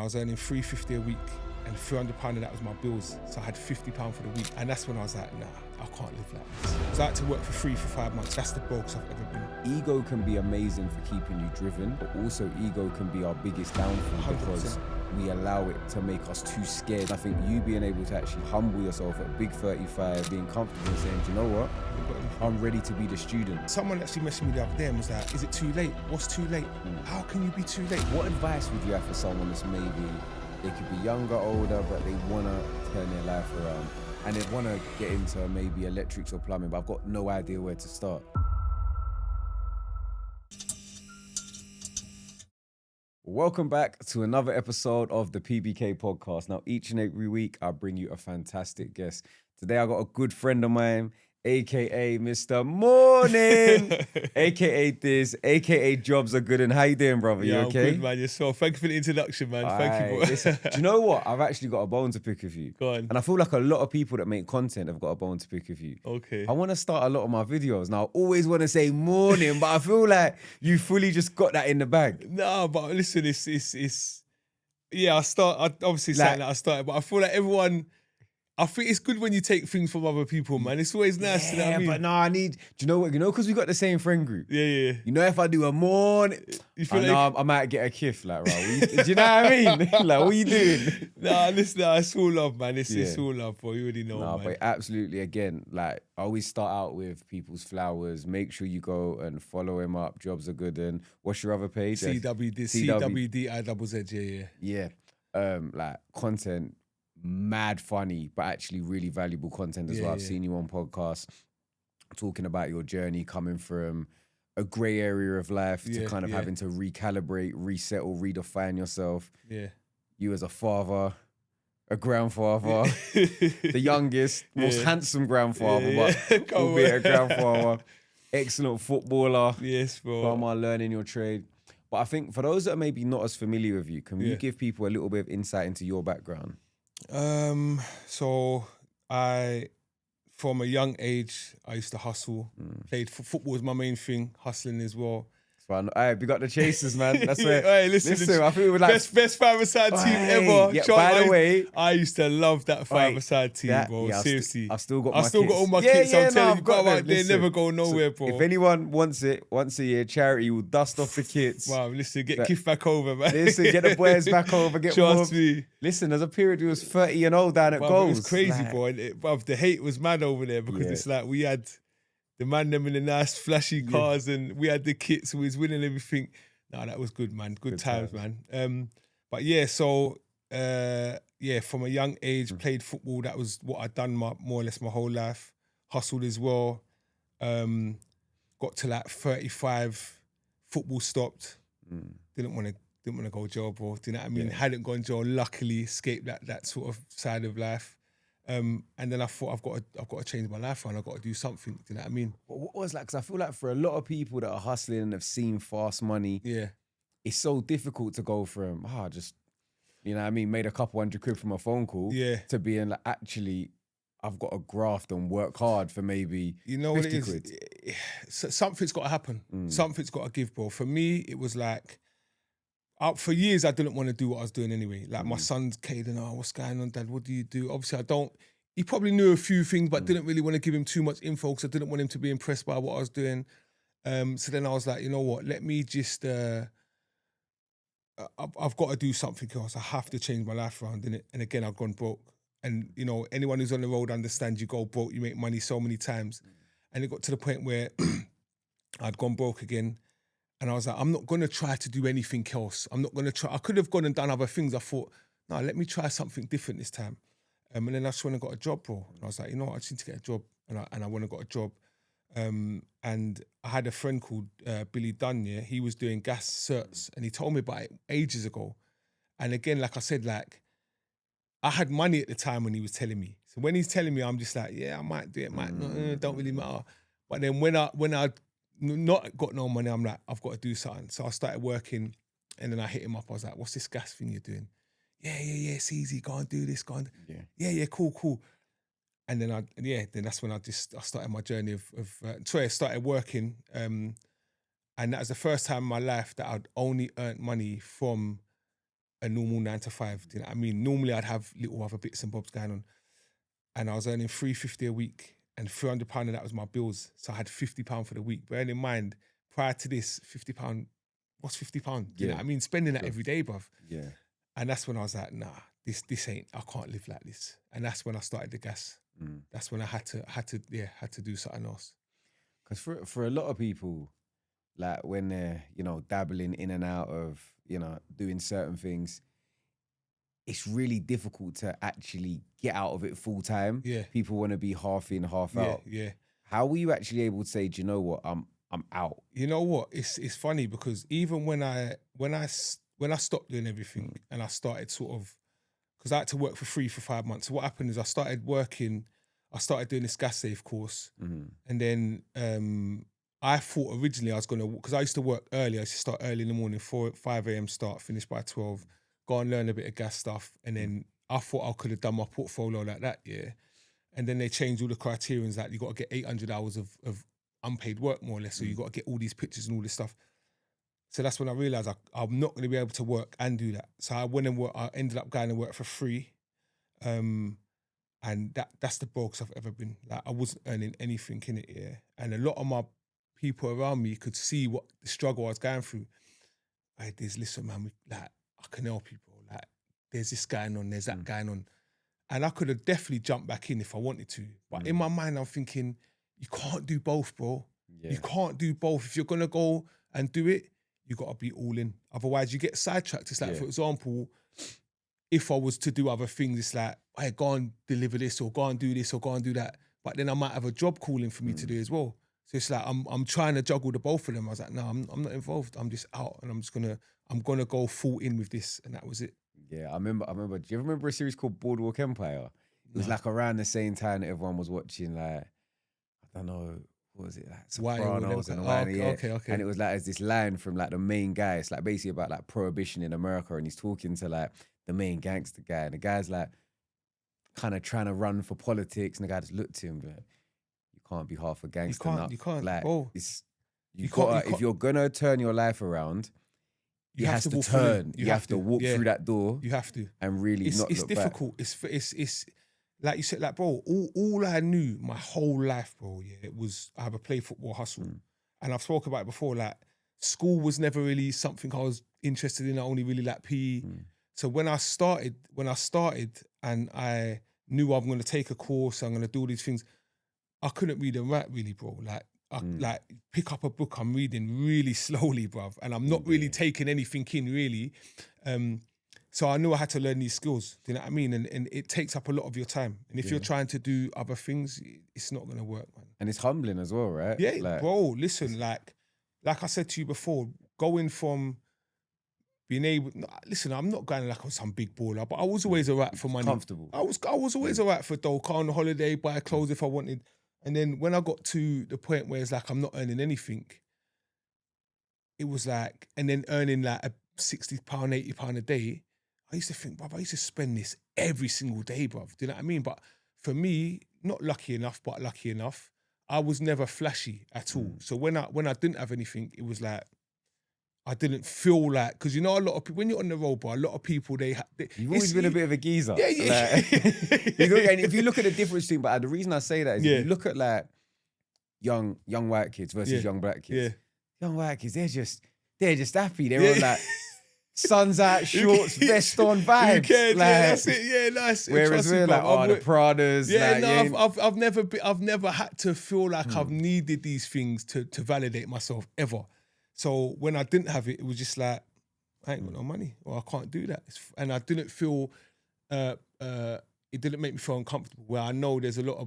was earning £350 a week, and £300 of that was my bills. So I had £50 for the week. And that's when I was like, nah, I can't live like this. Because I had to work for free for 5 months. That's the brokest I've ever been. Ego can be amazing for keeping you driven, but also ego can be our biggest downfall 100%. because we allow it to make us too scared. I think you being able to actually humble yourself at big 35, being comfortable and saying, do you know what? I'm ready to be the student. Someone actually messaged me the other day and was like, is it too late? What's too late? How can you be too late? What advice would you have for someone that's maybe, they could be younger, older, but they want to turn their life around and they want to get into maybe electrics or plumbing, but I've got no idea where to start? Welcome back to another episode of the PBK Podcast. Now, each and every week, I bring you a fantastic guest. Today, I got a good friend of mine, aka Mr. Morning, aka this, aka Jobsa Gooden. How you doing, brother? Yeah, you okay? I'm good, man. Yourself. Thank you for the introduction, man. Thank you. Listen, do you know what? I've actually got a bone to pick with you. Go on. And I feel like a lot of people that make content have got a bone to pick with you. Okay. I want to start a lot of my videos. Now, I always want to say morning, but I feel like you fully just got that in the bag. No, but listen, it's yeah, I obviously saying that I started, but I feel like I think it's good when you take things from other people, man. It's always nice, you know what I mean? But no, do you know what? You know, because we got the same friend group. Yeah. You know, if I do a morning, You feel I might get a kiff, like, right? Do you know what I mean? Like, what are you doing? Nah, listen, it's all love, man. It's all love, bro. You already know, No, man. but absolutely, again, like, I always start out with people's flowers. Make sure you go and follow him up. Jobsa Gooden. What's your other page? CWDIZZ, yeah. Yeah. Like, content, mad funny, but actually really valuable content as well. I've seen you on podcasts talking about your journey coming from a grey area of life to kind of having to recalibrate, resettle, redefine yourself. Yeah. You as a father, a grandfather, the youngest, most handsome grandfather, but albeit a grandfather, excellent footballer. Yes, bro. Learning your trade. But I think for those that are maybe not as familiar with you, can you give people a little bit of insight into your background? So from a young age, I used to hustle. Played football was my main thing, hustling as well. Hey, we got the Chasers, man. That's where. Hey, listen, I think we were like best five-a-side team ever. Yeah, by the way, I used to love that five-a-side team, bro. Yeah, seriously, I've still got all my kits. I'm telling you, bro, they never go nowhere, bro. If anyone wants it, once a year, charity will dust off the kits. Wow, listen, get Kiff back over, man. Listen, get the boys back over. Trust me. Listen, there's a period we was 30 and old down at goals. It was crazy, bro. And the hate was mad over there because it's like we had the man them in the nice flashy cars and we had the kits, we was winning everything. No, that was good, man. Good times, man. But yeah, so from a young age, played football. That was what I'd done more or less my whole life. Hustled as well. Got to like 35, football stopped. Didn't want to go jail, bro. Do you know what I mean? Hadn't gone jail, luckily escaped that sort of side of life. And then I thought I've got to change my life around. I've got to do something. Do you know what I mean? What was like? Because I feel like for a lot of people that are hustling and have seen fast money, it's so difficult to go from just, you know what I mean, made a couple £100 from a phone call to being like, actually, I've got to graft and work hard for maybe 50 what it is? Quid. Something's got to happen. Something's got to give, bro. For me, it was like, for years, I didn't want to do what I was doing anyway. Like my son's Caden, what's going on, Dad? What do you do? Obviously, he probably knew a few things, but didn't really want to give him too much info because I didn't want him to be impressed by what I was doing. So then I was like, you know what? Let me just, I've got to do something else. I have to change my life around, innit? And again, I've gone broke. And, you know, anyone who's on the road understands you go broke, you make money so many times. And it got to the point where I'd gone broke again. And I was like, I'm not going to try to do anything else. I'm not going to try. I could have gone and done other things. I thought, no, let me try something different this time. And then I just went and got a job, bro. And I was like, you know what, I just need to get a job. And I went and got a job. And I had a friend called Billy Dunn, he was doing gas certs. And he told me about it ages ago. And again, like I said, like, I had money at the time when he was telling me. So when he's telling me, I'm just like, yeah, I might do it, might not, don't really matter. But then when I not got no money, I'm like, I've got to do something. So I started working and then I hit him up. I was like, what's this gas thing you're doing? Yeah, it's easy. Go and do this, go and... Yeah, cool. And then then that's when I started my journey I started working. And that was the first time in my life that I'd only earned money from a normal 9 to 5. Do you know what I mean? Normally I'd have little other bits and bobs going on. And I was earning £350 a week, and £300 of that was my bills. So I had £50 for the week. Bearing in mind, prior to this, £50, what's £50? Do you know what I mean? Spending that every day, bruv. Yeah. And that's when I was like, nah, this ain't, I can't live like this. And that's when I started the gas. That's when I had to do something else. Because for a lot of people, like when they're, dabbling in and out of, doing certain things, it's really difficult to actually get out of it full time. Yeah. People want to be half in, half out. Yeah. How were you actually able to say, do you know what, I'm out? You know what? It's funny because even when I stopped doing everything and I started sort of, because I had to work for free for 5 months. So what happened is I started doing this gas safe course, and then I thought originally I was gonna, because I used to work early. I used to start early in the morning, 5 a.m. start, finish by 12. Go and learn a bit of gas stuff, and then I thought I could have done my portfolio like that, yeah. And then they changed all the criterions that you got to get 800 hours of unpaid work, more or less. So you got to get all these pictures and all this stuff. So that's when I realised I'm not going to be able to work and do that. So I went and I ended up going to work for free, and that's the brokest I've ever been. Like I wasn't earning anything in it, yeah. And a lot of my people around me could see what the struggle I was going through. Listen, man, I can help you, bro. Like, there's this going on, there's that going on. And I could have definitely jumped back in if I wanted to. But in my mind, I'm thinking, you can't do both, bro. Yeah. You can't do both. If you're going to go and do it, you got to be all in. Otherwise, you get sidetracked. It's like, for example, if I was to do other things, it's like, hey, go and deliver this or go and do this or go and do that. But then I might have a job calling for me to do as well. So it's like, I'm trying to juggle the both of them. I was like, no, I'm not involved. I'm just out, and I'm gonna go full in with this, and that was it. Yeah, I remember. Do you ever remember a series called Boardwalk Empire? It was like around the same time that everyone was watching, like, I don't know, what was it, like Sopranos and okay. And it was like, there's this line from like the main guy. It's like basically about like prohibition in America, and he's talking to like the main gangster guy, and the guy's like kind of trying to run for politics, and the guy just looked to him like, you can't be half a gangster. You can't. Like, oh. If you're gonna turn your life around, you have to turn. You have to walk through that door. You have to. And really not look back. It's difficult. It's like you said, like, bro, all I knew my whole life, bro, it was I have a play football hustle. And I've spoken about it before, like, school was never really something I was interested in. I only really liked PE. So when I started and I knew I'm going to take a course, I'm going to do all these things, I couldn't read and write really, bro. Like, like pick up a book, I'm reading really slowly, bruv, and I'm not really taking anything in really. So I knew I had to learn these skills. Do you know what I mean? And it takes up a lot of your time. And if you're trying to do other things, it's not going to work, man. And it's humbling as well, right? Yeah, like, bro. Listen, like I said to you before, going from being able. Listen, I'm not going like on some big baller, but I was always alright for money. Comfortable. I was always alright for dough. Go on holiday, buy clothes if I wanted. And then when I got to the point where it's like I'm not earning anything, it was like, and then earning like a £60, £80 a day, I used to think, bruv, I used to spend this every single day, bruv. Do you know what I mean? But for me, not lucky enough, but lucky enough, I was never flashy at all. So when I didn't have anything, it was like, I didn't feel like, because you know, a lot of people, when you're on the road, bro, a lot of people, you've always been a bit of a geezer. Yeah. Like, and if you look at the difference between, but the reason I say that is if you look at like young white kids versus young black kids. Young white kids, they're just happy. They're on like sun's out, shorts, vest on vibes. You can, like, that's it. Yeah, nice. Whereas we're like, the Pradas. Yeah, like, I've never had to feel like I've needed these things to validate myself ever. So when I didn't have it, it was just like, I ain't got no money, or I can't do that. And I didn't feel, it didn't make me feel uncomfortable. Where I know there's a lot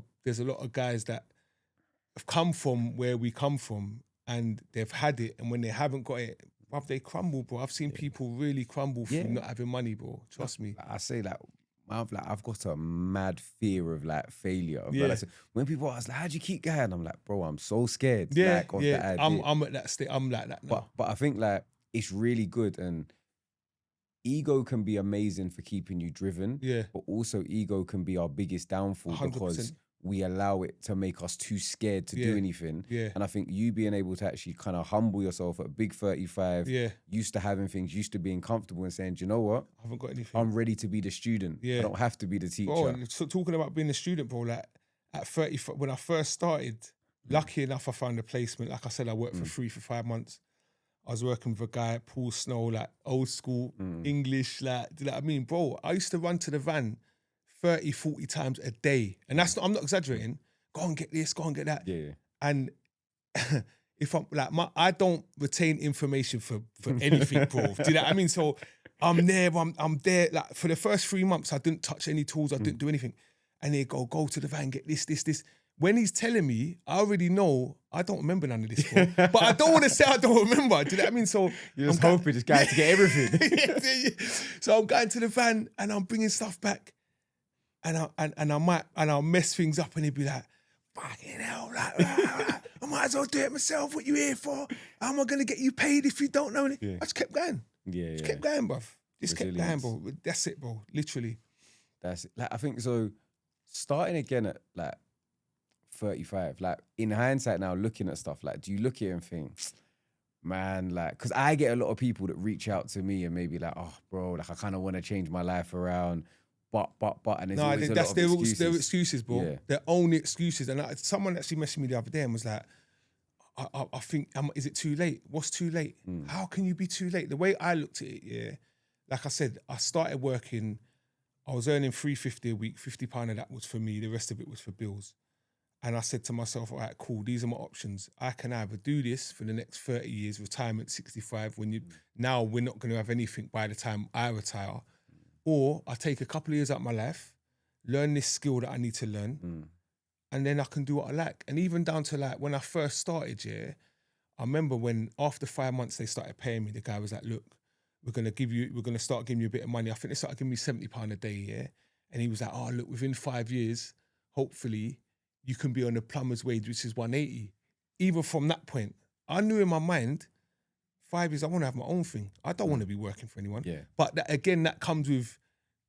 of guys that have come from where we come from, and they've had it, and when they haven't got it, bruv, they crumble, bro. I've seen people really crumble from not having money, bro. Trust me. I say that. I've got a mad fear of like failure. Yeah. Like, when people ask, like, how do you keep going? I'm like, bro, I'm so scared. Yeah, like, of that idea. I'm at that state. I'm like that now. But I think like it's really good, and ego can be amazing for keeping you driven. Yeah. But also ego can be our biggest downfall 100%. because we allow it to make us too scared to do anything. Yeah. And I think you being able to actually kind of humble yourself at a big 35, used to having things, used to being comfortable and saying, do you know what? I haven't got anything. I'm ready to be the student. I don't have to be the teacher. Bro, so talking about being a student, bro, like at 30, when I first started, lucky enough, I found a placement. Like I said, I worked for free for 5 months. I was working with a guy, Paul Snow, like old school English, like, do you know what I mean? Bro, I used to run to the van 30, 40 times a day. And that's not, I'm not exaggerating. Go and get this, go and get that. Yeah. And if I'm like, I don't retain information for anything, bro. Do you know what I mean? So I'm there. Like for the first 3 months, I didn't touch any tools. I didn't do anything. And they go to the van, get this. When he's telling me, I already know I don't remember none of this, bro. But I don't want to say I don't remember. Do you know what I mean? So you're just hoping this guy to get everything. So I'm going to the van and I'm bringing stuff back, and I'll mess things up, and he'd be like, "Fucking hell, I might as well do it myself. What you here for? How am I gonna get you paid if you don't know anything?" I just kept going. Just kept going, bruv. Just kept going, bro. That's it, bro. Literally. That's it. Like, I think so. Starting again at like 35, like in hindsight now, looking at stuff, like, do you look at it and think, man, like, because I get a lot of people that reach out to me and maybe like, oh, bro, like I kind of want to change my life around, but, and there's always a lot of excuses. Their excuses, bro. Yeah. Their only excuses. And someone actually messaged me the other day and was like, I think, is it too late? What's too late? How can you be too late? The way I looked at it, like I said, I started working, I was earning $350 a week, £50 of that was for me, the rest of it was for bills. And I said to myself, all right, cool, these are my options. I can either do this for the next 30 years, retirement 65, now we're not going to have anything by the time I retire, or I take a couple of years out of my life, learn this skill that I need to learn, and then I can do what I like. And even down to like when I first started, I remember when after 5 months they started paying me, the guy was like, look, we're going to start giving you a bit of money. I think they started giving me £70 a day, And he was like, oh, look, within 5 years, hopefully you can be on the plumber's wage, which is 180. Even from that point, I knew in my mind, 5 years, I want to have my own thing. I don't want to be working for anyone. Yeah. But that comes with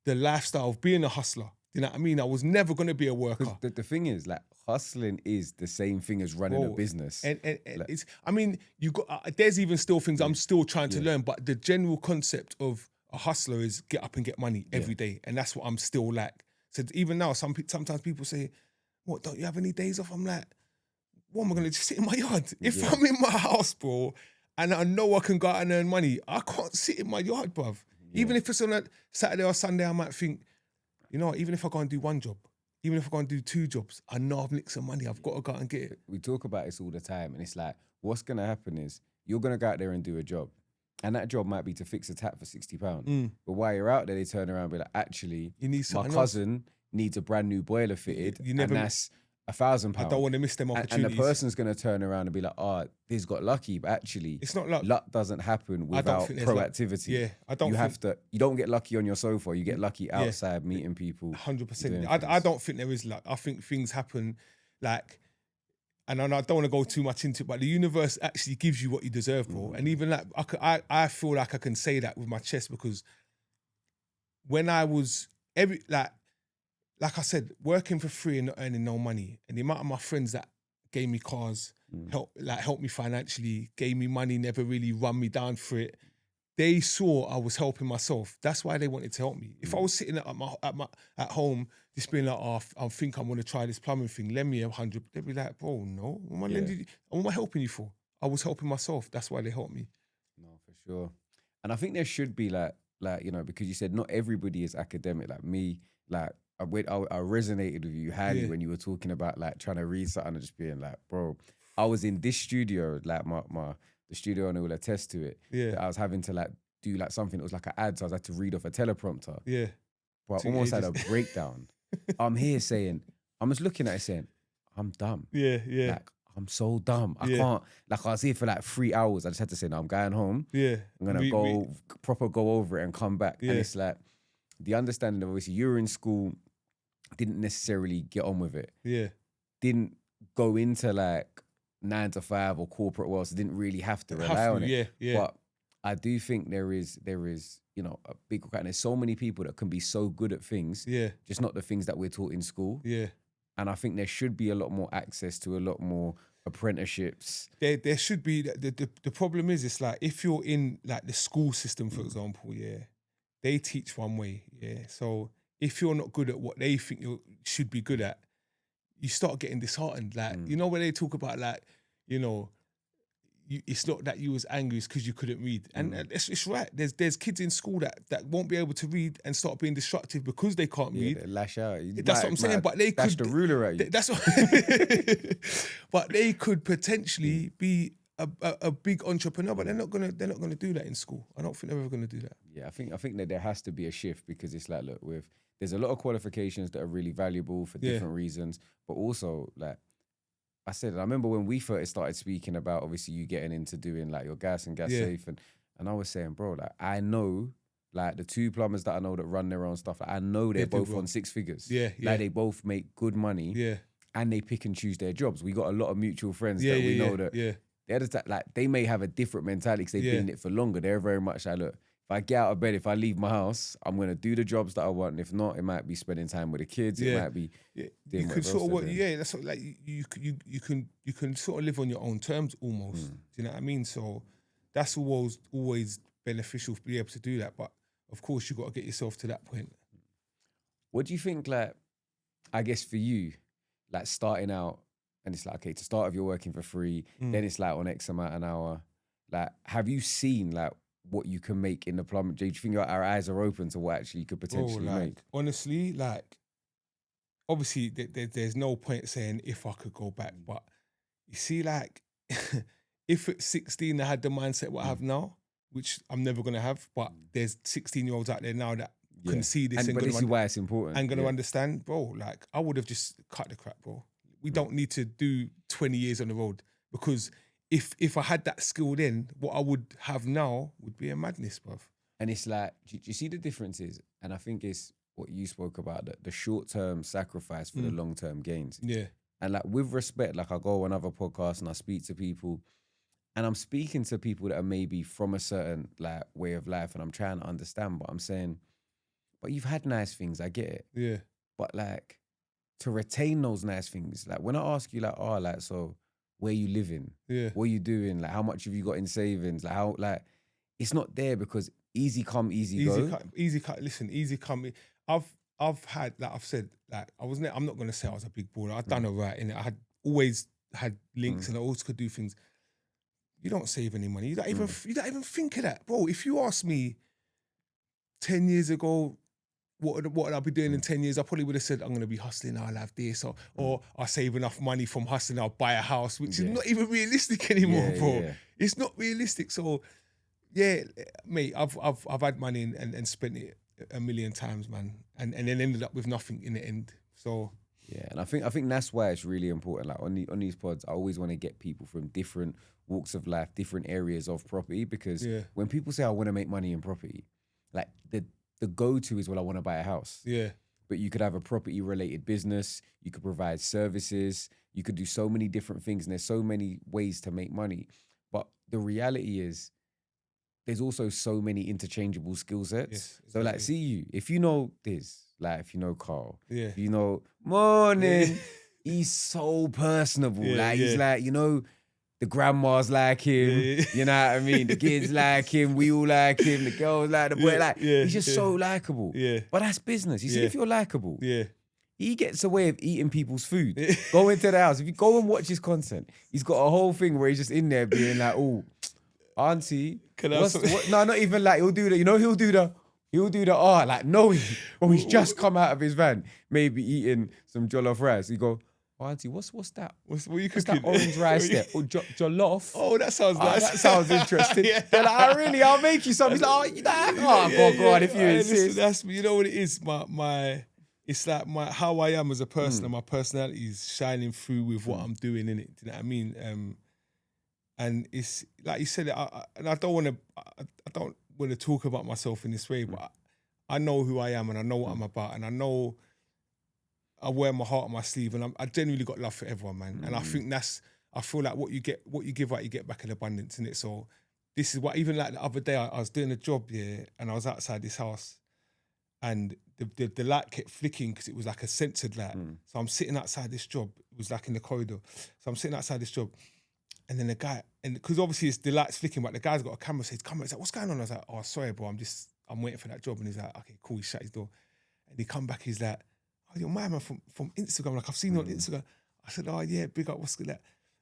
the lifestyle of being a hustler. You know what I mean? I was never going to be a worker. The thing is, like, hustling is the same thing as running a business. And like, it's, I mean, you got, there's even still things I'm still trying to learn, but the general concept of a hustler is get up and get money every day. And that's what I'm still like. So even now, sometimes people say, what, don't you have any days off? I'm like, what am I going to just sit in my yard? If I'm in my house, bro, and I know I can go out and earn money, I can't sit in my yard, bruv. Even if it's on a Saturday or Sunday, I might think, you know what, even if I go and do one job, even if I go and do 2 jobs, I know I've nicked some money. I've got to go out and get it. We talk about this all the time, and it's like, what's going to happen is you're going to go out there and do a job, and that job might be to fix a tap for £60. But while you're out there, they turn around and be like, actually, you need my cousin needs a brand new boiler fitted, and that's £1,000. I don't want to miss them opportunities. And the person's going to turn around and be like, oh, this got lucky, but actually, it's not luck. Luck doesn't happen without proactivity. You don't get lucky on your sofa. You get lucky outside meeting people. 100%. I don't think there is luck. I think things happen like, and I don't want to go too much into it, but the universe actually gives you what you deserve, bro. And even like, I feel like I can say that with my chest, because when I was like I said, working for free and not earning no money, and the amount of my friends that gave me cars, helped me financially, gave me money, never really run me down for it. They saw I was helping myself. That's why they wanted to help me. If I was sitting at home, just being like, oh, I think I want to try this plumbing thing, lend me 100. They'd be like, bro, no, what am I helping you for? I was helping myself. That's why they helped me. No, for sure. And I think there should be like you know, because you said not everybody is academic. Like me, like, I resonated with you highly when you were talking about like trying to read something and just being like, bro, I was in this studio, like the studio owner will attest to it. Yeah. I was having to like do like something that was like an ad, so I had to read off a teleprompter. Yeah. But I almost had a breakdown. I'm here saying, I'm just looking at it saying, I'm dumb. Yeah. Like, I'm so dumb. I can't, like, I was here for like 3 hours. I just had to say, no, I'm going home. Yeah. I'm going to go over it and come back. Yeah. And it's like, the understanding of, obviously, you were in school, didn't necessarily get on with it. Yeah. Didn't go into like 9 to 5 or corporate world, so didn't really have to rely on it. Yeah. But I do think there is, you know, a big, and there's so many people that can be so good at things. Yeah. Just not the things that we're taught in school. Yeah. And I think there should be a lot more access to a lot more apprenticeships. There should be. The problem is, it's like if you're in like the school system, for example, they teach one way, So if you're not good at what they think you should be good at, you start getting disheartened. Like, you know, when they talk about like, you know, it's not that you was angry, it's because you couldn't read. And it's right. There's kids in school that won't be able to read and start being destructive because they can't read. They lash out. That's what I'm saying. But they dash could the ruler at you. That's what. But they could potentially be a big entrepreneur, but they're not gonna do that in school. I don't think they're ever gonna do that. Yeah, I think that there has to be a shift, because it's like, look, there's a lot of qualifications that are really valuable for different reasons, but also like I said, I remember when we first started speaking about obviously you getting into doing like your gas and gas safe, and I was saying, bro, like I know like the two plumbers that I know that run their own stuff, like, I know they're both on 6 figures. Like they both make good money. And they pick and choose their jobs. We got a lot of mutual friends that we know that they're just like, they may have a different mentality because they've been in it for longer. They're very much like, look, if I get out of bed, if I leave my house, I'm gonna do the jobs that I want. And if not, it might be spending time with the kids. It might be you can sort of work. That's what, like you can sort of live on your own terms almost. Do you know what I mean? So that's always beneficial to be able to do that. But of course, you got to get yourself to that point. What do you think? Like, I guess for you, like starting out, and it's like, okay, to start off, you're working for free. Then it's like on X amount an hour. Like, have you seen like what you can make in the plumbing? Do you think our eyes are open to what actually you could potentially make? Honestly, like, obviously there's no point saying if I could go back, but you see, like, if at 16 I had the mindset what I have now, which I'm never going to have, but there's 16-year-olds out there now that can see this. But this is why it's important. And going to understand, bro, like, I would have just cut the crap, bro. We don't need to do 20 years on the road, because if I had that skill then, what I would have now would be a madness, bruv. And it's like, do you see the differences? And I think it's what you spoke about, the short-term sacrifice for the long-term gains. Yeah. And like, with respect, like I go on other podcasts and I speak to people, and I'm speaking to people that are maybe from a certain like way of life, and I'm trying to understand, but I'm saying, but you've had nice things, I get it. Yeah. But like, to retain those nice things, like when I ask you like, oh, like, so where you living? Yeah. What are you doing? Like, how much have you got in savings? Like, how, like, it's not there because easy come, easy go. Listen, easy come. I've had, like I've said, like I'm not gonna say I was a big baller. I've done all right in it. I had always had links and I always could do things. You don't save any money. You don't even think of that, bro. If you asked me 10 years ago, what would I be doing in 10 years? I probably would have said, I'm going to be hustling, I'll have this, or I'll save enough money from hustling, I'll buy a house, which is not even realistic anymore, bro. Yeah. It's not realistic. So, yeah, mate, I've had money and spent it a million times, man, and then ended up with nothing in the end. So, yeah, and I think that's why it's really important. Like on these pods, I always want to get people from different walks of life, different areas of property, because when people say I want to make money in property, like the go-to is, well, I want to buy a house. Yeah. But you could have a property-related business. You could provide services. You could do so many different things. And there's so many ways to make money. But the reality is, there's also so many interchangeable skill sets. Yes, exactly. So, like, see you. If you know this, like, if you know Carl, if you know, morning, he's so personable. He's like, you know, the grandmas like him, you know what I mean? The kids like him, we all like him, the girls like the boy, he's just so likable. Yeah. But that's business. You see, if you're likable, he gets a way of eating people's food. Go into the house. If you go and watch his content, he's got a whole thing where he's just in there being like, oh, auntie, no, not even like, he'll do the, like knowing, when he's just come out of his van, maybe eating some jollof rice. He go, oh, auntie, what's that? What are you cooking? That orange rice there? Oh, jollof. Oh, that sounds nice. That sounds interesting. They're like, I'll make you something. He's like, go on, if you insist. Listen, you know what it is? It's like how I am as a person, and my personality is shining through with what I'm doing in it. Do you know what I mean? And it's like you said, I don't want to talk about myself in this way, but I know who I am and I know what I'm about, and I know I wear my heart on my sleeve, and I genuinely got love for everyone, man. And I think I feel like what you give out, you get back in abundance, innit? So this is what, even like the other day, I was doing a job, and I was outside this house, and the light kept flicking because it was like a censored light. So I'm sitting outside this job. It was like in the corridor. So I'm sitting outside this job, and then the guy, and because obviously it's the light's flicking, but the guy's got a camera. So he's coming. He's like, "What's going on?" I was like, "Oh, sorry, bro. I'm waiting for that job." And he's like, "Okay, cool." He shut his door, and he come back. He's like, "Oh, you're my man from Instagram. Like I've seen you on Instagram." I said, "Oh yeah, big up. What's that?"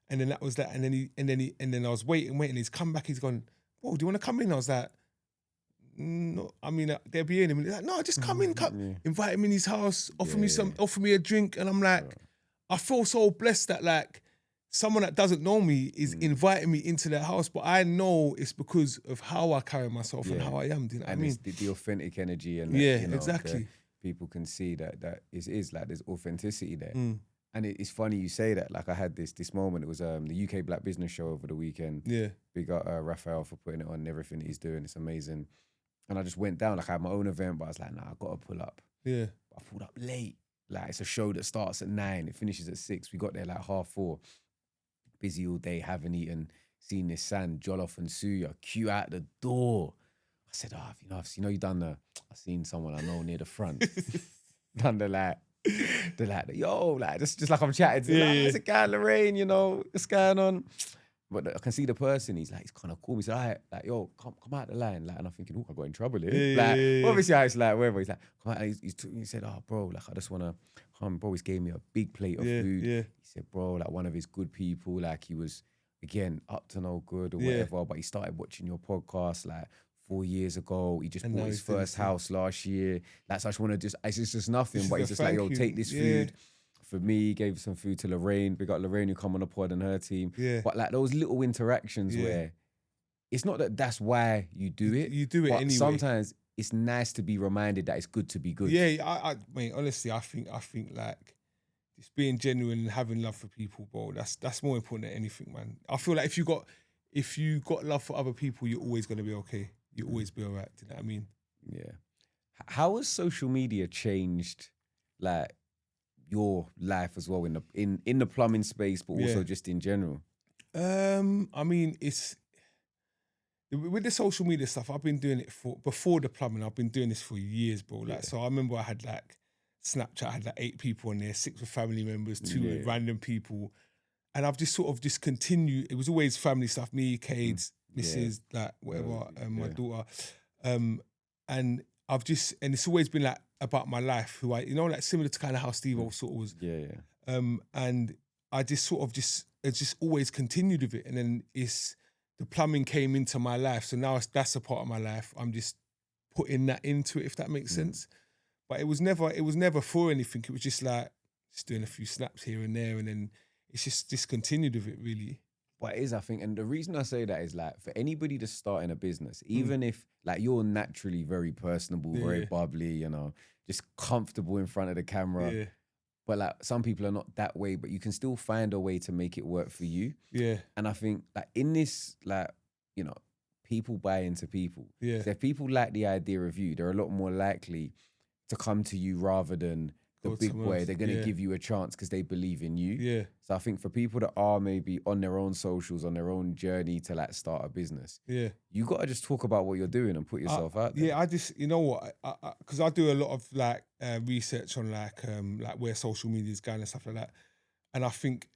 And then that was that. And then I was waiting. He's come back. He's gone, "Oh, do you want to come in?" I was like, "No, I mean they'll be in." He's like, "No, just come in. Invite him in his house. Offer me a drink." And I'm like, I feel so blessed that like someone that doesn't know me is inviting me into their house, but I know it's because of how I carry myself and how I am. Do you know what I mean? It's the authentic energy, and exactly. People can see that is like there's authenticity there. And it's funny you say that. Like I had this moment. It was the UK Black Business Show over the weekend. Yeah, big up Raphael for putting it on and everything that he's doing. It's amazing. And I just went down. Like I had my own event, but I was like, nah, I gotta pull up. Yeah, I pulled up late. Like it's a show that starts at 9, it finishes at 6. We got there like 4:30. Busy all day, haven't eaten, seen this sand, jollof and suya, queue out the door. I said, I've seen someone I know near the front. Done just like I'm chatting to it's a guy, Lorraine, what's going on? But I can see the person, he's kind of cool. He said, all right, like, yo, come out the line. Like, and I'm thinking, I got in trouble here. Obviously, it's like, wherever. He's like, come out. He said, oh, bro, like, I just want to come. Bro, he gave me a big plate of food. Yeah. He said, bro, like, one of his good people, like, he was, again, up to no good or whatever, but he started watching your podcast, like, 4 years ago. He just bought his first house last year. Like, so I just want to it's just nothing, but he's just like, yo, take this food. For me, he gave some food to Lorraine. We got Lorraine who come on the pod and her team. Yeah. But like those little interactions where it's not that that's why you do it. You do it anyway. Sometimes it's nice to be reminded that it's good to be good. Yeah, I mean, honestly, I think like just being genuine and having love for people, bro, that's more important than anything, man. I feel like if you got love for other people, you're always gonna be okay. You'll always be all right. Do you know what I mean? Yeah. How has social media changed, like, your life as well in the plumbing space, but also just in general? I mean, it's with the social media stuff. I've been doing it before the plumbing. I've been doing this for years, bro. Like, so I remember I had like Snapchat. I had like 8 people on there, 6 with family members, 2 with random people, and I've just sort of just continued. It was always family stuff. Me, Kazy, Mrs. like whatever, my daughter, and I've just, and it's always been like about my life, who I, like similar to kind of how Steve O sort of was. And I just sort of it's just always continued with it. And then the plumbing came into my life. So now that's a part of my life. I'm just putting that into it, if that makes sense. But it was never for anything. It was just like, just doing a few snaps here and there. And then it's just continued with it, really. But it is, I think, and the reason I say that is like for anybody to start in a business, even if like you're naturally very personable, very bubbly, just comfortable in front of the camera. Yeah. But like some people are not that way, but you can still find a way to make it work for you. Yeah. And I think like in this, like, people buy into people. Yeah. So if people like the idea of you, they're a lot more likely to come to you rather than the big boy. They're going to give you a chance because they believe in you. Yeah. So I think for people that are maybe on their own socials, on their own journey to like start a business, you got to just talk about what you're doing and put yourself out there. Yeah, I just, you know what, because I do a lot of like research on like where social media is going and stuff like that. And I think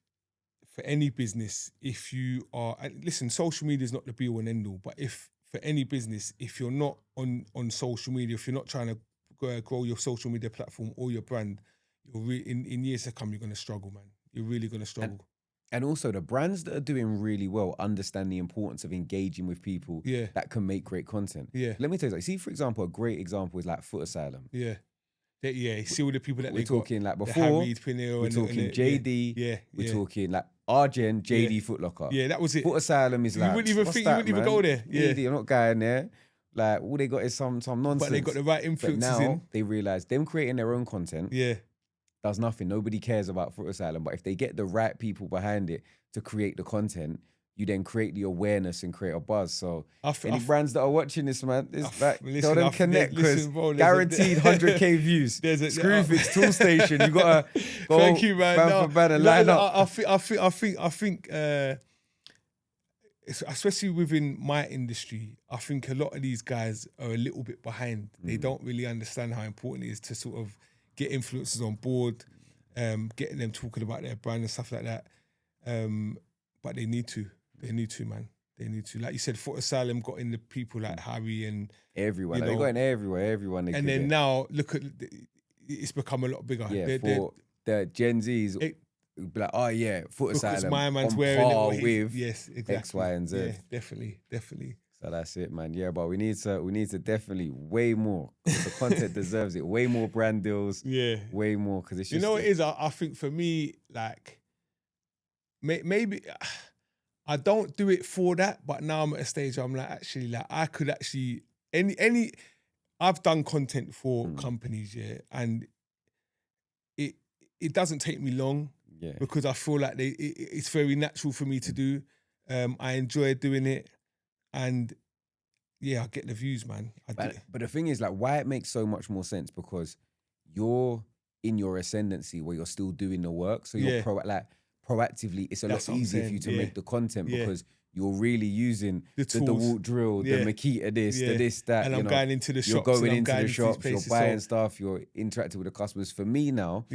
for any business, if you are, listen, social media is not the be all and end all, but for any business, if you're not on social media, if you're not trying to grow your social media platform or your brand, in years to come, you're going to struggle, man. You're really going to struggle. And also the brands that are doing really well understand the importance of engaging with people that can make great content. Yeah. Let me tell you, see, for example, a great example is like Foot Asylum. Yeah. See all the people that we're talking got, like before. We're talking JD. We're talking like Arjen, JD Footlocker. Yeah, that was it. Foot Asylum is like, you wouldn't even go there. Yeah, I'm not going there. Like all they got is some nonsense. But they got the right influences. But now they realize them creating their own content. Yeah, does nothing. Nobody cares about Foot Asylum. But if they get the right people behind it to create the content, you then create the awareness and create a buzz. So any brands that are watching this, man, tell them connect because guaranteed 100K views. Screwfix Tool Station. You gotta go. Thank you, man. Band for band and line up. I think especially within my industry, I think a lot of these guys are a little bit behind. They don't really understand how important it is to sort of get influencers on board, getting them talking about their brand and stuff like that. But they need to, man. They need to. Like you said, Foot Asylum got in the people like Harry and everyone. Like, they're going everywhere, everyone. And then now, look at, it's become a lot bigger. Yeah, for the Gen Zs, be like, oh yeah, Foot Asylum. Because my man's wearing it with yes, exactly. X, Y, and Z. Yeah, definitely. So that's it, man. Yeah, but we need to definitely way more. The content deserves it. Way more brand deals. Yeah, way more, because it's just, you know what it is. I think for me, like, maybe I don't do it for that, but now I'm at a stage where I'm like, actually, like, I could actually I've done content for companies, yeah, and it doesn't take me long, because I feel like it's very natural for me to do. I enjoy doing it, and I get the views, man. But the thing is, like, why it makes so much more sense, because you're in your ascendancy where you're still doing the work, so you're proactively, it's a lot easier for you to make the content, because you're really using the DeWalt drill, the Makita this, the this, that. And I'm going into the shops. You're going into the shops, you're buying stuff, you're interacting with the customers. For me now,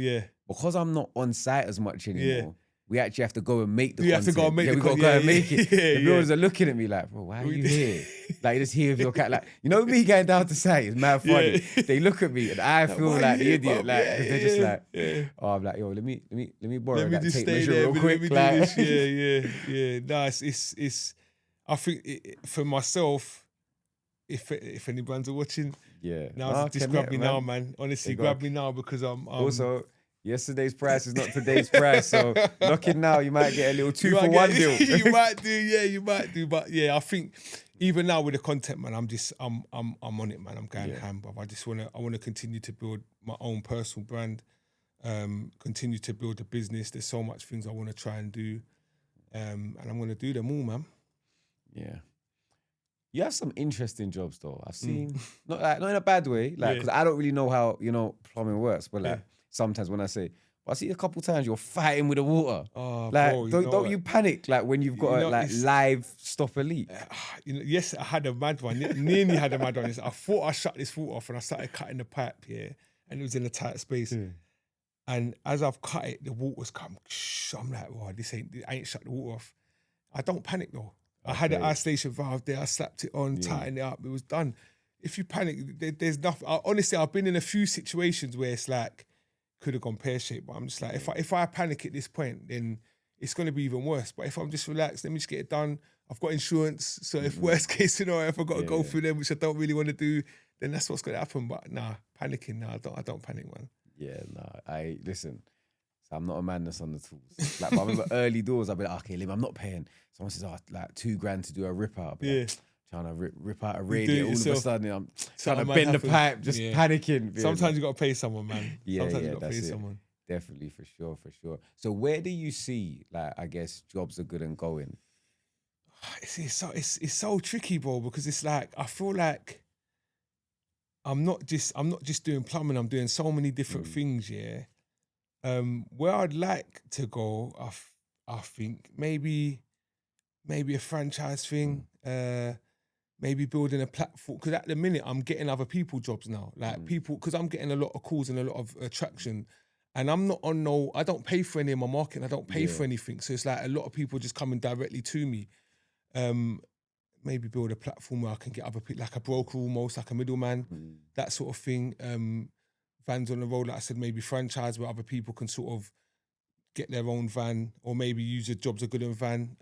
because I'm not on site as much anymore, we actually have to go and make the content. Have to go and make the content. We got to go and make it. The builders are looking at me like, bro, why are you here? Like, you're just here with your cat. Like, you know me going down to site, it's mad funny. They look at me and I feel like the idiot. Like, they're just like, oh, I'm like, yo, let me borrow that tape measure real quick. Like, No, it's. I think for myself, if any brands are watching, just grab me now, man. Honestly, grab me now, because I'm also. Yesterday's price is not today's price, so lock in now. You might get a little 2-for-1 deal. You might do. But I think even now with the content, man, I'm on it, man. I'm going ham, but I want to continue to build my own personal brand, continue to build a business. There's so much things I want to try and do, and I'm going to do them all, man. Yeah. You have some interesting jobs though. I've seen, not in a bad way, like, because I don't really know how, plumbing works, but like, sometimes when I I see a couple times you're fighting with the water. Oh, like, bro, don't you panic like when you've got a live stop a leak? Yes, I had a mad one. Nearly had a mad one. I thought I shut this water off and I started cutting the pipe, and it was in a tight space. And as I've cut it, the water's come. I'm like, oh, I ain't shut the water off. I don't panic though. I had an isolation valve there. I slapped it on, tightened it up. It was done. If you panic, there's nothing. Honestly, I've been in a few situations where it's like, could have gone pear-shaped, but I'm just like, if I panic at this point, then it's going to be even worse. But if I'm just relaxed, let me just get it done. I've got insurance, so if worst case scenario, if I've got to go through them, which I don't really want to do, then that's what's going to happen. But panicking, I don't panic, man. Yeah, listen, so I'm not a man that's on the tools. Like, I remember early doors, I'd be like, okay, Lim, I'm not paying. Someone says, like $2,000 to do a rip out. Like, trying to rip out a radio. All of a sudden, I'm trying to bend the pipe, just panicking. Sometimes you got to pay someone, man. Sometimes you got to pay someone. Definitely, for sure. So where do you see, like, I guess, Jobsa Gooden going? It's so tricky, bro, because it's like, I feel like I'm not just doing plumbing. I'm doing so many different things. Where I'd like to go, I think maybe a franchise thing. Maybe building a platform, because at the minute I'm getting other people jobs now, like people, because I'm getting a lot of calls and a lot of attraction, and I'm not on I don't pay for any of my marketing, I don't pay for anything, so it's like a lot of people just coming directly to me. Maybe build a platform where I can get other people, like a broker almost, like a middleman, that sort of thing. Vans on the road, like I said, maybe franchise where other people can sort of get their own van, or maybe use a Jobsa Gooden van,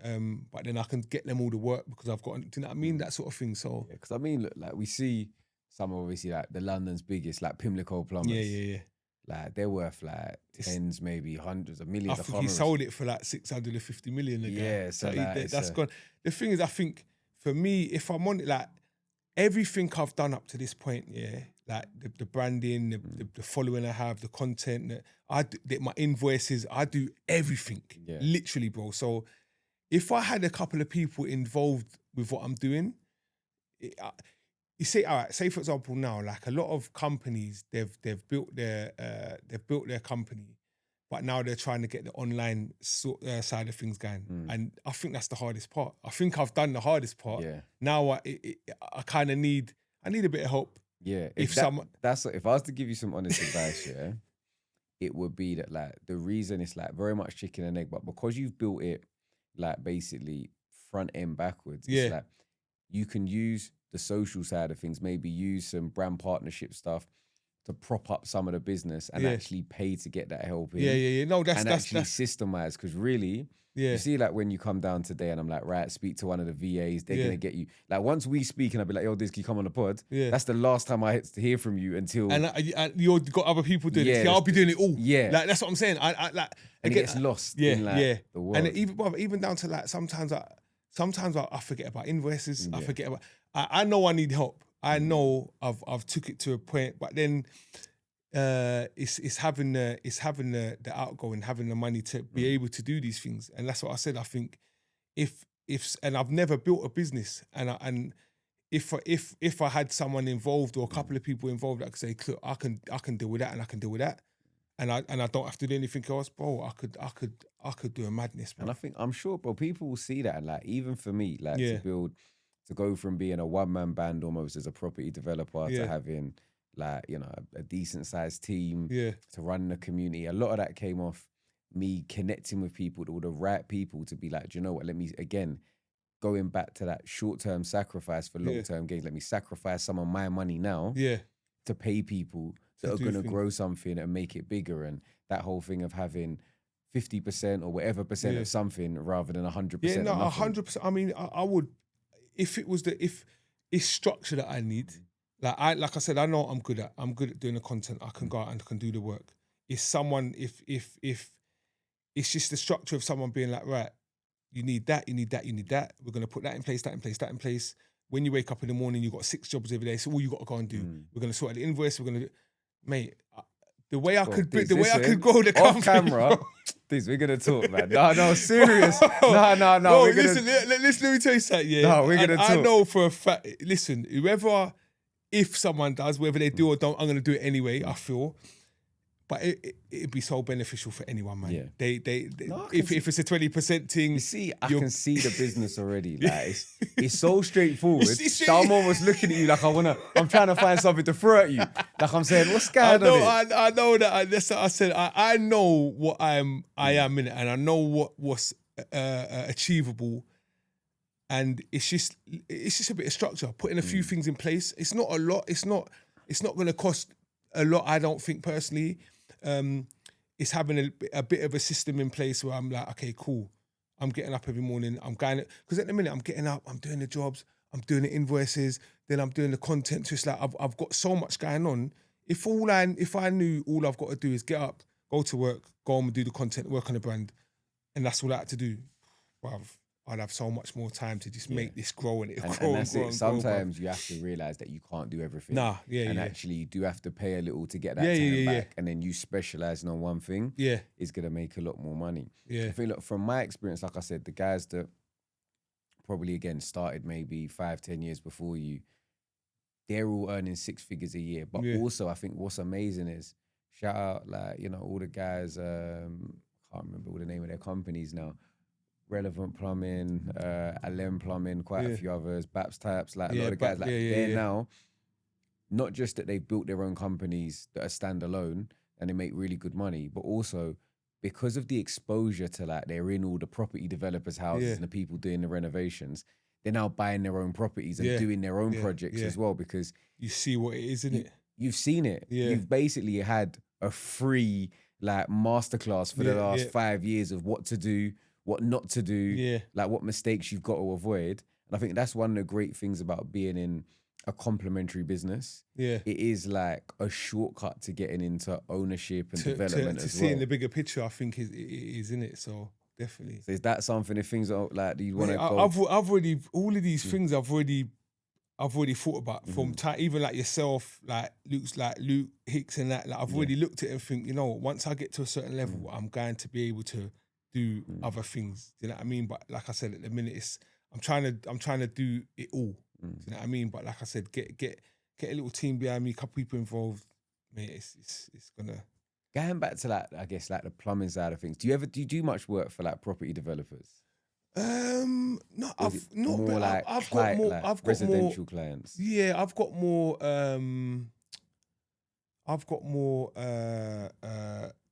but then I can get them all the work because I've got, do you know what I mean? That sort of thing. So, because I mean, look, like, we see some, obviously, like the London's biggest, like Pimlico plumbers. Yeah. Like, they're worth like tens, maybe hundreds of millions. I think he sold it for like 650 million again. Yeah, so that's gone. The thing is, I think for me, if I'm on it, like everything I've done up to this point, like the branding, the following I have, the content, my invoices, I do everything, literally, bro. So if I had a couple of people involved with what I'm doing, you see, all right, say for example now, like a lot of companies, they've built their company, but now they're trying to get the online side of things going. And I think that's the hardest part. I think I've done the hardest part. Yeah. Now I kind of need a bit of help. Yeah. If I was to give you some honest advice, yeah, it would be that like the reason it's like very much chicken and egg, but because you've built it like basically front end backwards, it's like you can use the social side of things, maybe use some brand partnership stuff to prop up some of the business and actually pay to get that help in. No, that's systemize, because really, you see, like when you come down today and I'm like, right, speak to one of the VAs, they're gonna get you. Like once we speak and I'll be like, yo, this, can you come on the pod? That's the last time I hear from you until. And you've got other people doing it. I'll be doing it all. Yeah, like that's what I'm saying. I like, and it gets lost. In like the world. And even down to like sometimes I forget about invoices. I forget about. I know I need help. I know I've took it to a point, but then it's having the outgoing, having the money to be able to do these things. And that's what I said. I think if and I've never built a business, and if I had someone involved or a couple of people involved, I could say, look, I can deal with that and I can deal with that. And I don't have to do anything else, bro. I could do a madness, bro. And I'm sure, bro, people will see that. And like, even for me, like to go from being a one-man band almost as a property developer to having like, you know, a decent sized team to run the community. A lot of that came off me connecting with people, all the right people to be like, do you know what, let me, again, going back to that short-term sacrifice for long-term gains, let me sacrifice some of my money now to pay people that are going to grow something and make it bigger. And that whole thing of having 50% or whatever percent of something rather than 100%. Yeah, no, 100%. I mean, I would, if it's structure that I need, like I said, I know I'm good at doing the content. I can go out and can do the work. If it's just the structure of someone being like, right, you need that. We're going to put that in place. When you wake up in the morning, you've got 6 jobs every day. So all you got to go and do, we're going to sort out the invoice. We're going to do, mate, the way I could grow the company. Off camera, we're going to talk, man. No, serious. No. No, listen, let me tell you something, yeah. No, we're going to talk. I know for a fact, listen, if someone does, whether they do or don't, I'm going to do it anyway, I feel. But it'd be so beneficial for anyone, man. Yeah. If it's a 20% thing. You see, I can see the business already. Like it's so straightforward. I'm almost looking at you like I'm trying to find something to throw at you. Like I'm saying, what's going on? I know that. That's what I said. I know what I am in it, and I know what's achievable. And it's just a bit of structure, putting a few things in place. It's not a lot. It's not going to cost a lot, I don't think, personally. It's having a bit of a system in place where I'm like, okay, cool. I'm getting up every morning. I'm going, because at the minute I'm getting up, I'm doing the jobs, I'm doing the invoices, then I'm doing the content. So it's like I've got so much going on. If I knew all I've got to do is get up, go to work, go home and do the content, work on the brand, and that's all I had to do, bruv, I'd have so much more time to just make this grow and grow. And that's it. Sometimes you have to realise that you can't do everything. And actually you do have to pay a little to get that time back. And then you specialising on one thing is going to make a lot more money. I think, look, from my experience, like I said, the guys that probably, again, started maybe 5-10 years before you, they're all earning 6 figures a year. But also, I think what's amazing is, shout out, like, you know, all the guys, can't remember all the name of their companies now, Relevant Plumbing, Alem Plumbing, quite a few others, Baps Types, like a lot of guys, like they're now, not just that they've built their own companies that are standalone and they make really good money, but also because of the exposure to, like, they're in all the property developers' houses and the people doing the renovations, they're now buying their own properties and doing their own projects as well, because you see what it is, isn't it? You've seen it. You've basically had a free, like, masterclass for the last 5 years of what to do, what not to do, like what mistakes you've got to avoid. And I think that's one of the great things about being in a complementary business. It is like a shortcut to getting into ownership and development as well. Seeing the bigger picture, I think, is in it. So definitely. So is that something, if things are like, you want to go? I've already, all of these things I've already thought about from time, even like yourself, like Luke Hicks and that. Like I've already looked at it and think, you know, once I get to a certain level, I'm going to be able to do other things. Do you know what I mean? But like I said, at the minute, I'm trying to do it all. Do you know what I mean? But like I said, get a little team behind me, a couple people involved. Mate, it's gonna Going back to like, I guess like the plumbing side of things, do you do much work for like property developers? No, I've not. More like I've got more. like I've got residential more clients. Yeah, I've got more. I've got more.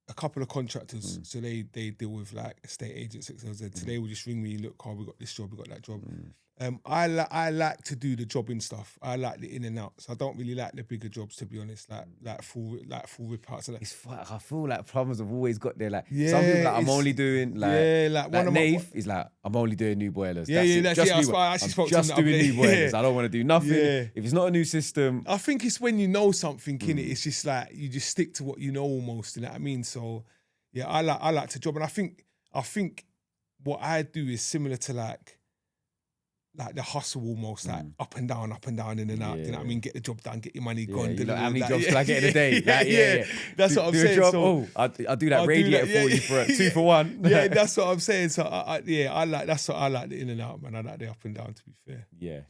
A couple of contractors, so they deal with like estate agents. So today will just ring me. Look, Carl, we got this job, we got that job. I like to do the jobbing stuff. I like the in and outs. I don't really like the bigger jobs, to be honest. Like full rip outs. Like, I feel like plumbers have always got their like. Some people like I'm only doing like one of Nave is like I'm only doing new boilers. That's why I actually spoke to him. Just doing new boilers. I don't want to do nothing. If it's not a new system, I think it's when you know something in it. It's just like you just stick to what you know almost. You know what I mean? So yeah, I like to job, and I think what I do is similar to like the hustle almost, like up and down, in and out. You know what I mean? Get the job done, get your money gone. You know, how many jobs can I get in a day? That's what I'm saying. So, I'll do that radiator for you for 2 for 1. Yeah, that's what I'm saying. So I like the in and out, man. I like the up and down, to be fair. Yeah.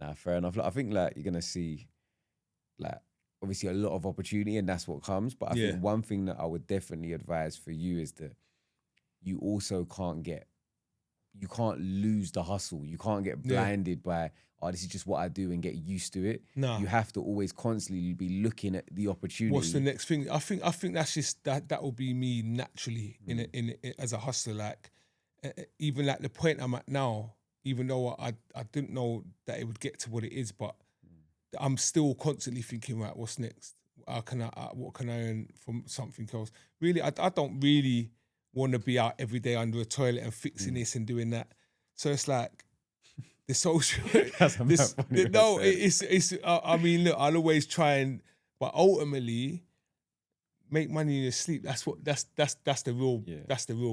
Nah, fair enough. I think like you're gonna see like obviously a lot of opportunity, and that's what comes. But I think one thing that I would definitely advise for you is that you also you can't lose the hustle. You can't get blinded by, this is just what I do, and get used to it. No. You have to always constantly be looking at the opportunity. What's the next thing? I think that's just that will be me naturally in as a hustler. Like even like the point I'm at now, even though I didn't know that it would get to what it is, but I'm still constantly thinking, right, what's next? What can I earn from something else? Really, I don't really want to be out every day under a toilet and fixing this and doing that. So it's like the social. I mean, look, I'll always try but ultimately make money in your sleep. That's the real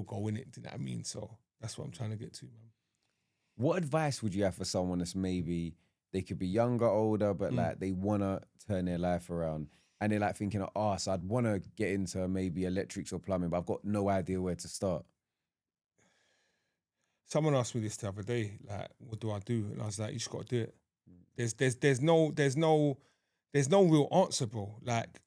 goal, innit? Do you know what I mean? So that's what I'm trying to get to, man. What advice would you have for someone that's maybe they could be younger, older, but like they want to turn their life around? And they're like thinking, so I'd want to get into maybe electrics or plumbing, but I've got no idea where to start. Someone asked me this the other day, like, what do I do? And I was like, you just got to do it. There's no real answer, bro. Like,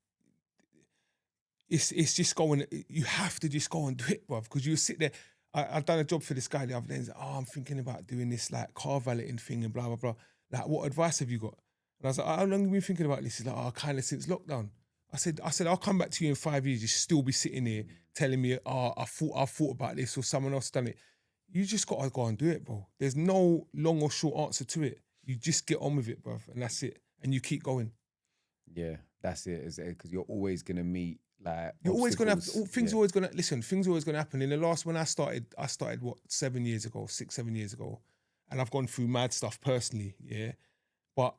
it's just going. You have to just go and do it, bro. Because you sit there. I've done a job for this guy the other day. And he's like, I'm thinking about doing this like car valeting thing and blah blah blah. Like, what advice have you got? And I was like, how long have you been thinking about this? He's like, kind of since lockdown. I said, I'll come back to you in 5 years. You still be sitting here telling me, I thought about this, or someone else done it. You just got to go and do it, bro. There's no long or short answer to it. You just get on with it, bro, and that's it. And you keep going. Yeah, that's it. Because you're always gonna meet like you're always gonna have things. Are always gonna listen. Things are always gonna happen. In the last when I started what 7 years ago, 6-7 years ago, and I've gone through mad stuff personally. Yeah, but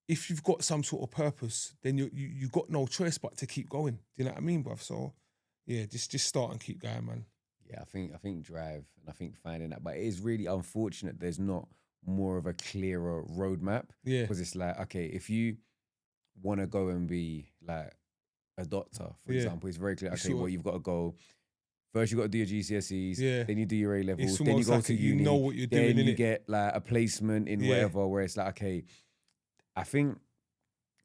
if you've got some sort of purpose, then you got no choice but to keep going. Do you know what I mean, bruv? So, yeah, just start and keep going, man. Yeah, I think drive, and I think finding that. But it is really unfortunate there's not more of a clearer roadmap. Yeah. Because it's like, okay, if you want to go and be like a doctor, for example, it's very clear, okay, well, you've got to go. First, you've got to do your GCSEs, then you do your A-levels, then you go to uni, you know what you're doing, then you get like a placement in whatever, where it's like, okay, I think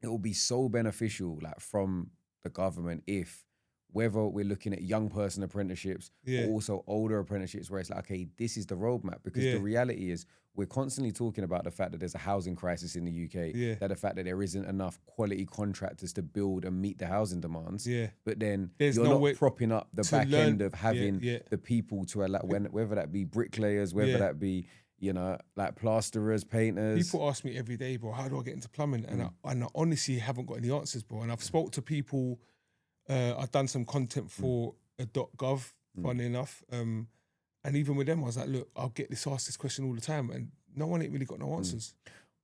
it will be so beneficial, like from the government, if whether we're looking at young person apprenticeships or also older apprenticeships, where it's like, okay, this is the roadmap. Because the reality is we're constantly talking about the fact that there's a housing crisis in the UK, that the fact that there isn't enough quality contractors to build and meet the housing demands. Yeah. But then you're not propping up the back end of having the people to allow, whether that be bricklayers, whether that be, you know, like plasterers, painters. People ask me every day, bro, how do I get into plumbing? And I honestly haven't got any answers, bro. And I've spoke to people. I've done some content for a .gov, funny enough. And even with them, I was like, look, I'll get asked this question all the time, and no one ain't really got no answers.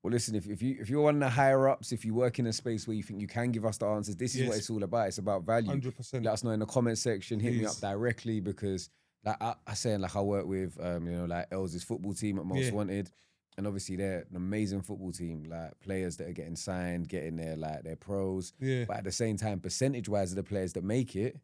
Well, listen, if you're one of the higher ups, if you work in a space where you think you can give us the answers, this is what it's all about. It's about value. 100%. Let us know in the comment section. Hit me up directly, because like I say, like I work with like Els' football team at Most Wanted. And obviously they're an amazing football team, like players that are getting signed, getting their pros. Yeah. But at the same time, percentage-wise of the players that make it,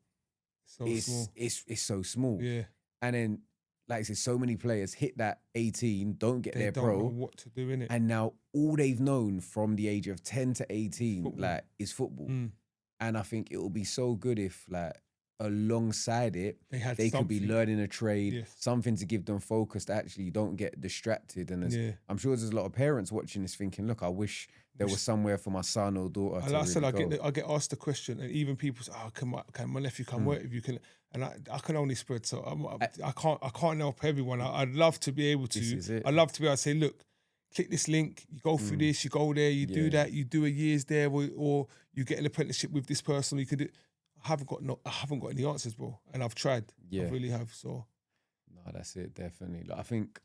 it's so small. Yeah. And then, like I said, so many players hit that 18, don't get their pro. They don't know what to do, innit? And now all they've known from the age of 10 to 18 is football. And I think it will be so good if, like, alongside it, they could be learning a trade, yes. something to give them focus to actually don't get distracted. And I'm sure there's a lot of parents watching this thinking, look, I wish there was somewhere for my son or daughter to like I said, really I get asked the question, and even people say, "Oh, can my nephew come work if you can?" And I can only spread. So I can't help everyone. I'd love to be able to. I'd love to be able to say, look, click this link. You go through this. You go there. You do that. You do a year's there, or you get an apprenticeship with this person. You could do. I haven't got any answers, bro. And I've tried. I really have. So no, that's it. Definitely. Like, I think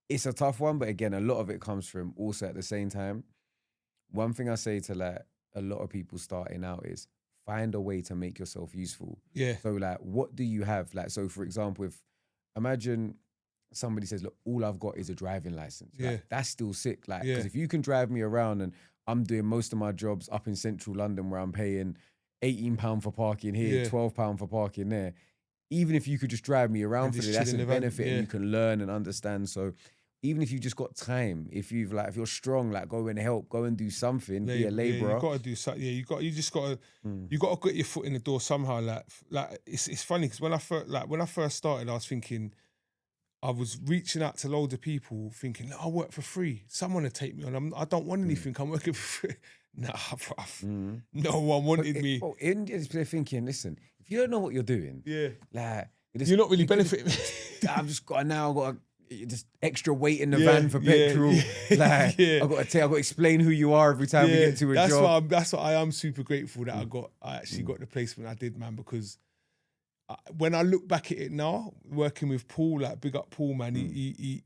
it's a tough one, but again, a lot of it comes from also at the same time. One thing I say to, like, a lot of people starting out is find a way to make yourself useful. Yeah. So, like, what do you have? Like, so for example, imagine somebody says, look, all I've got is a driving license. Like, that's still sick. Like, because if you can drive me around, and I'm doing most of my jobs up in central London where I'm paying £18 for parking here, £12 for parking there. Even if you could just drive me around for it, that's a benefit, and you can learn and understand. So even if you just got time, if you're strong, like, go and help, go and do something, be a labourer. You got to do something. Yeah, you just got to get your foot in the door somehow. Like it's funny because when I first started, I was thinking, I was reaching out to loads of people thinking, I work for free. Someone will take me on. I don't want anything. I'm working for free. Nah, bruv. No one wanted me. Indians, they're thinking, listen, if you don't know what you're doing, like, you're not really benefiting. I've got just extra weight in the van for petrol. Like, I've got to explain who you are every time we get to a job. That's why I am super grateful that I actually got the placement I did, man, because when I look back at it now, working with Paul, like, big up Paul, man, he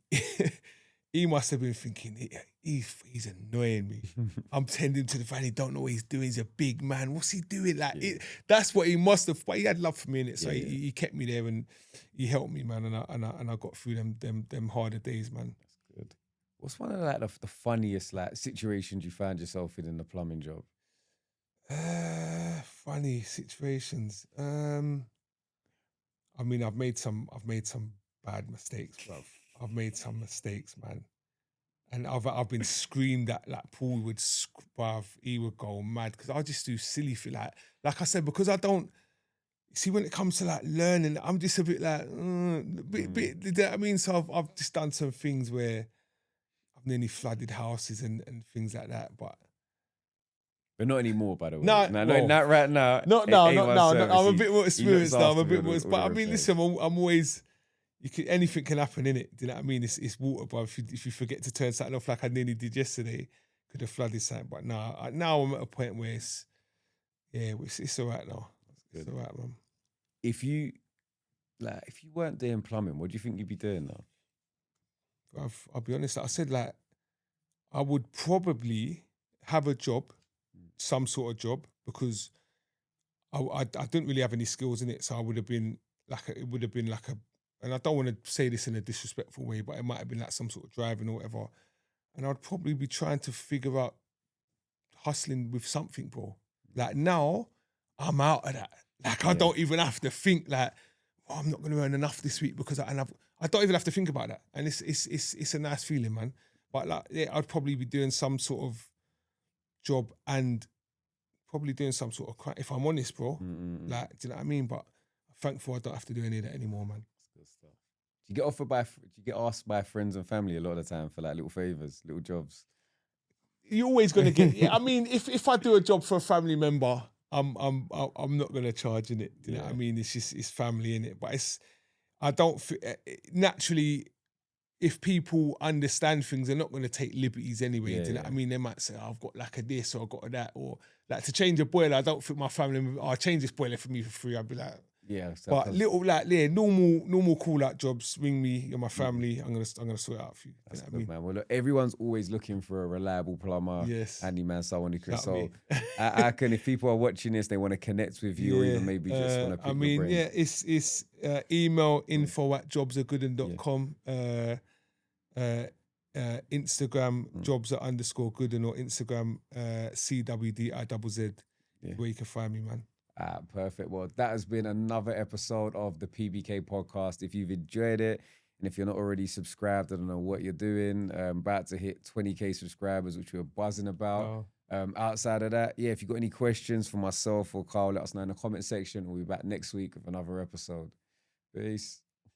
must have been thinking, he's annoying me. I'm tending to the van, he don't know what he's doing. He's a big man. What's he doing? Like, that's what he must have. But he had love for me in it, so he kept me there and he helped me, man. And I got through them harder days, man. That's good. What's one of, like, the funniest, like, situations you found yourself in the plumbing job? Funny situations. I mean, I've made some bad mistakes, bruv. I've made some mistakes, man. And I've been screamed at, like, Paul would, bruv, he would go mad because I just do silly things. Like I said, because I don't, see, when it comes to, like, learning, I'm just a bit like, bit, you know what I mean? So I've just done some things where I've nearly flooded houses and things like that, but not anymore, by the way. No, not right now. No. I'm a bit more experienced now. But I mean, listen, I'm always. Anything can happen, innit? Do you know what I mean? It's water, but if you forget to turn something off, like I nearly did yesterday, could have flooded something. But now I'm at a point where it's all right now. It's all right, man. If you weren't doing plumbing, what do you think you'd be doing now? I'll be honest. Like I said, like, I would probably have a job, some sort of job, because I didn't really have any skills in it, so it would have been like a. And I don't want to say this in a disrespectful way, but it might have been like some sort of driving or whatever. And I'd probably be trying to figure out hustling with something, bro. Like, now, I'm out of that. Like, I don't even have to think like, I'm not going to earn enough this week because I don't even have to think about that. And it's a nice feeling, man. But, like, I'd probably be doing some sort of job and probably doing some sort of crime, if I'm honest, bro. Like, do you know what I mean? But I'm thankful I don't have to do any of that anymore, man. Do you get asked by friends and family a lot of the time for, like, little favors, little jobs? You're always gonna get. I mean, if I do a job for a family member, I'm not gonna charge in it. Do you know what I mean? It's family in it, but I don't naturally. If people understand things, they're not gonna take liberties anyway. Do you know what I mean? They might say, I've got like a this or I've got a that, or like to change a boiler. I don't think my family member, I'll change this boiler for me for free. I'd be like. Yeah, but little, like, normal call out jobs. Ring me, you're my family. I'm gonna sort it out for you. That's good, man. Well, look, everyone's always looking for a reliable plumber, handyman, someone who can. So, I can, if people are watching this, they want to connect with you, or even maybe just want to pick your brain. It's email info@jobsagooden.com. Instagram jobsa_gooden, or Instagram CWDIZZ, where you can find me, man. Perfect. Well, that has been another episode of the PBK Podcast. If you've enjoyed it, and if you're not already subscribed, I don't know what you're doing. About to hit 20k subscribers, which we're buzzing about. Outside of that, if you've got any questions for myself or Carl, let us know in the comment section. We'll be back next week with another episode. Peace.